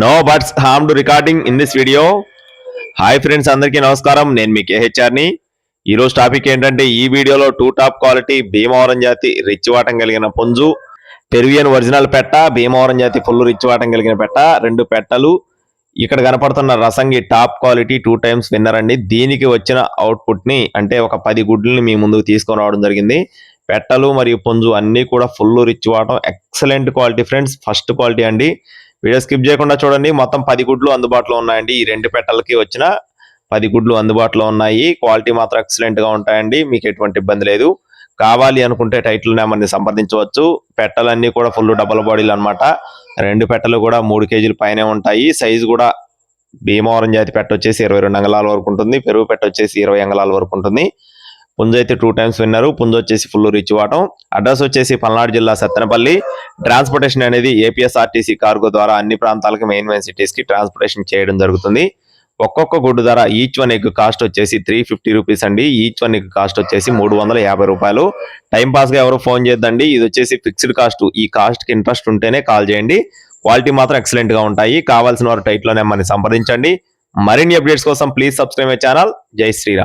No buts harm to recording in this video. Hi friends, అందరికీ నమస్కారం. నేను మీ కేహెచ్ఆర్ని. ఈరోజు టాపిక్ ఏంటంటే, ఈ వీడియోలో 2 టాప్ క్వాలిటీ భీమవరం జాతి రిచ్చివాటం కలిగిన పుంజు, పెరువియన్ ఒరిజినల్ పెట్ట, భీమవరం జాతి ఫుల్ రిచ్చివాటం కలిగిన పెట్ట, 2 పెట్టలు. ఇక్కడ కనపడుతున్న రసంగి టాప్ క్వాలిటీ 2 టైమ్స్ విన్నర్ అండి. దీనికి వచ్చిన అవుట్పుట్ ని అంటే ఒక 10 గుడ్లని మీ ముందుకు తీసుకొని రావడం జరిగింది. పెట్టలు మరియు పుంజు అన్ని కూడా ఫుల్ రిచ్చివాటం, excellent quality friends, first quality అండి. వీడియో స్కిప్ చేయకుండా చూడండి. మొత్తం 10 గుడ్లు అందుబాటులో ఉన్నాయండి. ఈ 2 పెట్టలకి వచ్చిన 10 గుడ్లు అందుబాటులో ఉన్నాయి. క్వాలిటీ మాత్రం ఎక్సలెంట్ గా ఉంటాయండి. మీకు ఎటువంటి ఇబ్బంది లేదు. కావాలి అనుకుంటే టైటిల్ నెంబర్ని సంప్రదించవచ్చు. పెట్టలన్నీ కూడా ఫుల్ డబల్ బాడీలు అనమాట. 2 పెట్టలు కూడా 3 కేజీల పైనే ఉంటాయి. సైజు కూడా భీమవరం జాతి పెట్ట వచ్చేసి 22 అంగళాల వరకు ఉంటుంది. పెరుగు పెట్ట వచ్చేసి 20 అంగళాల వరకు ఉంటుంది. పుంజు అయితే 2 టైమ్స్ విన్నారు. పుంజు వచ్చేసి ఫుల్ రిచ్చివాటం. అడ్రస్ వచ్చేసి పల్నాడు జిల్లా సత్తెనపల్లి. ట్రాన్స్పోర్టేషన్ అనేది ఏపీఎస్ఆర్టీసీ కార్గో ద్వారా అన్ని ప్రాంతాలకు మెయిన్ సిటీస్ కి ట్రాన్స్పోర్టేషన్ చేయడం జరుగుతుంది. ఒక్కొక్క గుడ్డు ధర ఈచ్ వన్ ఎగ్ కాస్ట్ వచ్చేసి 350 రూపీస్ అండి. ఈచ్ వన్ ఎగ్ కాస్ట్ వచ్చేసి 350 రూపాయలు. టైం పాస్ గా ఎవరు ఫోన్ చేద్దండి. ఇది వచ్చేసి ఫిక్స్డ్ కాస్ట్. ఈ కాస్ట్ కి ఇంట్రెస్ట్ ఉంటేనే కాల్ చేయండి. క్వాలిటీ మాత్రం ఎక్సలెంట్ గా ఉంటాయి. కావాల్సిన వారు టైటిల్ నెంబర్ని సంప్రదించండి. మరిన్ని అప్డేట్స్ కోసం ప్లీజ్ సబ్స్క్రైబ్ మై ఛానల్. జై శ్రీరామ్.